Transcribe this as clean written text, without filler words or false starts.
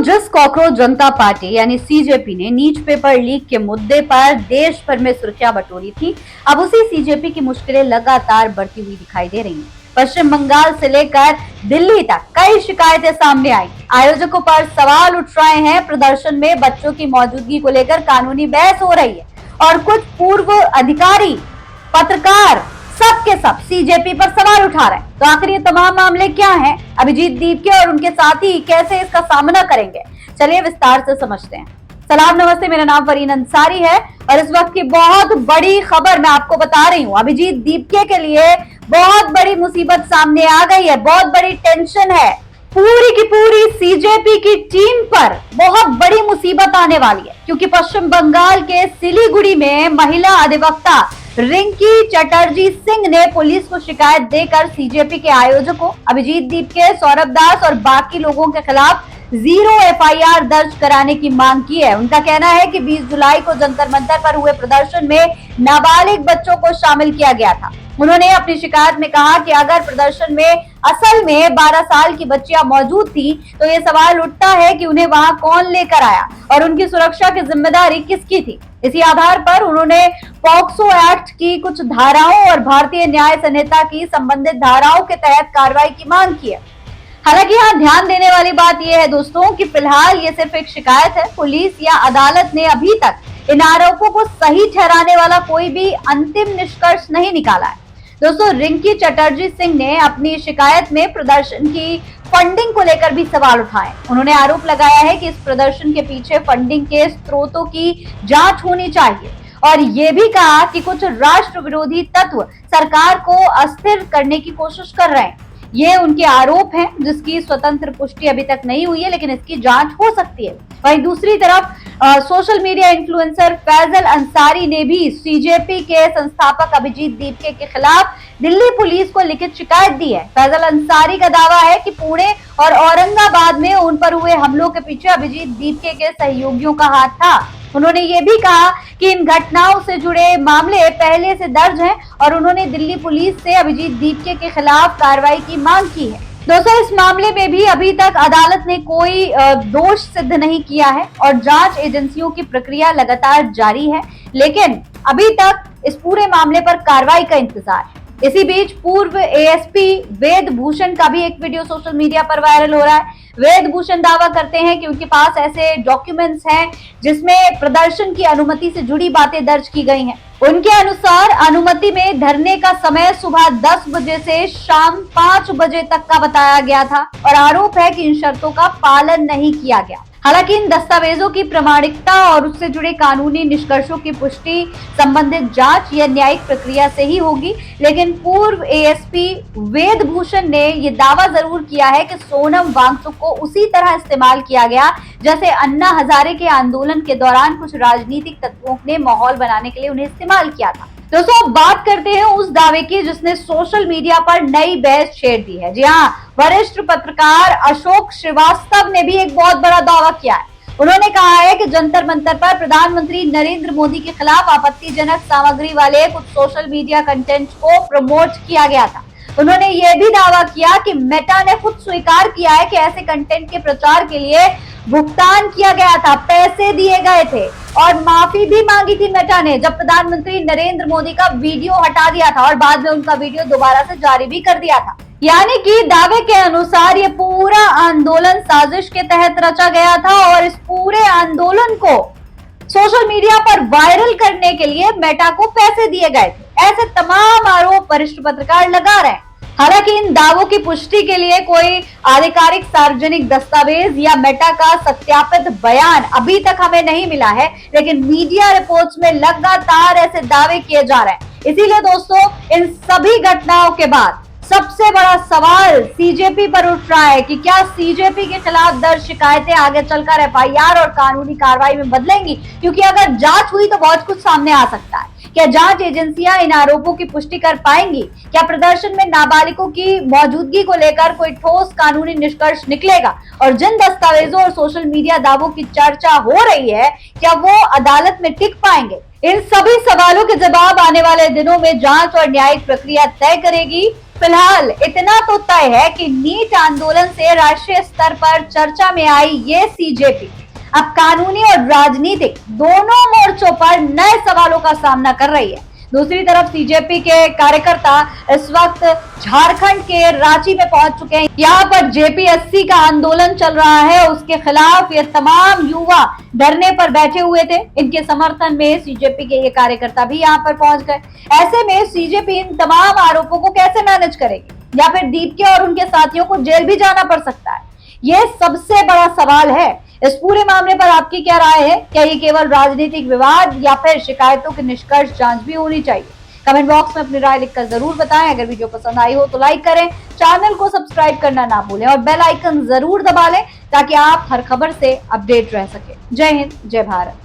जिस कॉकरोच जनता पार्टी यानी सीजेपी ने नीट पेपर लीक के मुद्दे पर देश भर में सुर्खियां बटोरी थी, अब उसी सीजेपी की मुश्किलें लगातार बढ़ती हुई दिखाई दे रही हैं। पश्चिम बंगाल से लेकर दिल्ली तक कई शिकायतें सामने आई। आयोजकों पर सवाल उठ रहे हैं, प्रदर्शन में बच्चों की मौजूदगी को लेकर कानूनी बहस हो रही है और कुछ पूर्व अधिकारी, पत्रकार सबके सब सीजेपी पर सवाल उठा रहे हैं। तो आखिर ये तमाम मामले क्या हैं? अभिजीत दीपके और उनके साथी कैसे इसका सामना करेंगे? चलिए विस्तार से समझते हैं। सलाम, नमस्ते, मेरा नाम फरीन अंसारी है और इस वक्त की बहुत बड़ी खबर मैं आपको बता रही हूँ। अभिजीत दीपके के लिए बहुत बड़ी मुसीबत सामने आ गई है, बहुत बड़ी टेंशन है। पूरी की पूरी सीजेपी की टीम पर बहुत बड़ी मुसीबत आने वाली है, क्योंकि पश्चिम बंगाल के सिलीगुड़ी में महिला अधिवक्ता रिंकी चटर्जी सिंह ने पुलिस को शिकायत देकर सीजेपी के आयोजकों अभिजीत दीपके, सौरभ दास और बाकी लोगों के खिलाफ 0 एफआईआर दर्ज कराने की मांग की है। उनका कहना है कि 20 जुलाई को जंतर मंतर पर हुए प्रदर्शन में नाबालिग बच्चों को शामिल किया गया था। उन्होंने अपनी शिकायत में कहा कि अगर प्रदर्शन में असल में 12 साल की बच्चियां मौजूद थी तो ये सवाल उठता है कि उन्हें वहां कौन लेकर आया और उनकी सुरक्षा की जिम्मेदारी किसकी थी। इसी आधार पर उन्होंने पॉक्सो एक्ट की कुछ धाराओं और भारतीय न्याय संहिता की संबंधित धाराओं के तहत कार्रवाई की मांग की है। हालांकि यहाँ ध्यान देने वाली बात यह है दोस्तों कि फिलहाल ये सिर्फ एक शिकायत है। पुलिस या अदालत ने अभी तक इन आरोपों को सही ठहराने वाला कोई भी अंतिम निष्कर्ष नहीं निकाला है। दोस्तों, रिंकी चटर्जी सिंह ने अपनी शिकायत में प्रदर्शन की फंडिंग को लेकर भी सवाल उठाए। उन्होंने आरोप लगाया है कि इस प्रदर्शन के पीछे फंडिंग के स्रोतों की जांच होनी चाहिए और ये भी कहा कि कुछ राष्ट्र विरोधी तत्व सरकार को अस्थिर करने की कोशिश कर रहे हैं। ये उनके आरोप हैं, जिसकी स्वतंत्र पुष्टि अभी तक नहीं हुई है, लेकिन इसकी जांच हो सकती है। वहीं दूसरी तरफ social media influencer Faizal Ansari ने भी सीजेपी के संस्थापक अभिजीत दीपके के खिलाफ दिल्ली पुलिस को लिखित शिकायत दी है। फैजल अंसारी का दावा है कि पुणे और औरंगाबाद में उन पर हुए हमलों के पीछे अभिजीत दीपके के सहयोगियों का हाथ था। उन्होंने ये भी कहा कि इन घटनाओं से जुड़े मामले पहले से दर्ज हैं और उन्होंने दिल्ली पुलिस से अभिजीत दीपके के खिलाफ कार्रवाई की मांग की है। दोस्तों, इस मामले में भी अभी तक अदालत ने कोई दोष सिद्ध नहीं किया है और जांच एजेंसियों की प्रक्रिया लगातार जारी है, लेकिन अभी तक इस पूरे मामले पर कार्रवाई का इंतजार है। इसी बीच पूर्व एएसपी वेद भूषण का भी एक वीडियो सोशल मीडिया पर वायरल हो रहा है। वेद भूषण दावा करते हैं कि उनके पास ऐसे डॉक्यूमेंट्स हैं जिसमें प्रदर्शन की अनुमति से जुड़ी बातें दर्ज की गई हैं। उनके अनुसार अनुमति में धरने का समय सुबह 10 बजे से शाम 5 बजे तक का बताया गया था और आरोप है कि इन शर्तों का पालन नहीं किया गया। हालांकि इन दस्तावेजों की प्रामाणिकता और उससे जुड़े कानूनी निष्कर्षों की पुष्टि संबंधित जांच या न्यायिक प्रक्रिया से ही होगी, लेकिन पूर्व एएसपी वेद भूषण ने ये दावा जरूर किया है कि सोनम वांगचुक को उसी तरह इस्तेमाल किया गया जैसे अन्ना हजारे के आंदोलन के दौरान कुछ राजनीतिक तत्वों ने माहौल बनाने के लिए उन्हें इस्तेमाल किया था। दोस्तों, अब बात करते हैं उस दावे की जिसने सोशल मीडिया पर नई बहस छेड़ दी है। जी हाँ, वरिष्ठ पत्रकार अशोक श्रीवास्तव ने भी एक बहुत बड़ा दावा किया है। उन्होंने कहा है कि जंतर मंतर पर प्रधानमंत्री नरेंद्र मोदी के खिलाफ आपत्तिजनक सामग्री वाले कुछ सोशल मीडिया कंटेंट को प्रमोट किया गया था। उन्होंने ये भी दावा किया कि मेटा ने खुद स्वीकार किया है कि ऐसे कंटेंट के प्रचार के लिए भुगतान किया गया था, पैसे दिए गए थे और माफी भी मांगी थी मेटा ने जब प्रधानमंत्री नरेंद्र मोदी का वीडियो हटा दिया था और बाद में उनका वीडियो दोबारा से जारी भी कर दिया था। यानी कि दावे के अनुसार ये पूरा आंदोलन साजिश के तहत रचा गया था और इस पूरे आंदोलन को सोशल मीडिया पर वायरल करने के लिए मेटा को पैसे दिए गए थे। ऐसे तमाम आरोप वरिष्ठ पत्रकार लगा रहे हैं। हालांकि इन दावों की पुष्टि के लिए कोई आधिकारिक सार्वजनिक दस्तावेज या मेटा का सत्यापित बयान अभी तक हमें नहीं मिला है, लेकिन मीडिया रिपोर्ट्स में लगातार ऐसे दावे किए जा रहे हैं। इसीलिए दोस्तों, इन सभी घटनाओं के बाद सबसे बड़ा सवाल सीजेपी पर उठ रहा है कि क्या सीजेपी के खिलाफ दर्ज शिकायतें आगे चलकर एफआईआर और कानूनी कार्रवाई में बदलेंगी, क्योंकि अगर जांच हुई तो बहुत कुछ सामने आ सकता है। क्या जांच एजेंसियां इन आरोपों की पुष्टि कर पाएंगी? क्या प्रदर्शन में नाबालिगों की मौजूदगी को लेकर कोई ठोस कानूनी निष्कर्ष निकलेगा? और जिन दस्तावेजों और सोशल मीडिया दावों की चर्चा हो रही है, क्या वो अदालत में टिक पाएंगे? इन सभी सवालों के जवाब आने वाले दिनों में जांच और न्यायिक प्रक्रिया तय करेगी। फिलहाल इतना तो तय है कि नीट आंदोलन से राष्ट्रीय स्तर पर चर्चा में आई ये सीजेपी अब कानूनी और राजनीतिक दोनों मोर्चों पर नए सवालों का सामना कर रही है। दूसरी तरफ सीजेपी के कार्यकर्ता इस वक्त झारखंड के रांची में पहुंच चुके हैं। यहाँ पर जेपीएससी का आंदोलन चल रहा है, उसके खिलाफ ये तमाम युवा धरने पर बैठे हुए थे। इनके समर्थन में सीजेपी के ये कार्यकर्ता भी यहाँ पर पहुंच गए। ऐसे में सीजेपी इन तमाम आरोपों को कैसे मैनेज करेगी, या फिर दीपके और उनके साथियों को जेल भी जाना पड़ सकता है? ये सबसे बड़ा सवाल है। इस पूरे मामले पर आपकी क्या राय है? क्या ये केवल राजनीतिक विवाद या फिर शिकायतों की निष्कर्ष जांच भी होनी चाहिए? कमेंट बॉक्स में अपनी राय लिखकर जरूर बताएं। अगर वीडियो पसंद आई हो तो लाइक करें, चैनल को सब्सक्राइब करना ना भूलें और बेल आइकन जरूर दबा लें ताकि आप हर खबर से अपडेट रह सके। जय हिंद, जय भारत।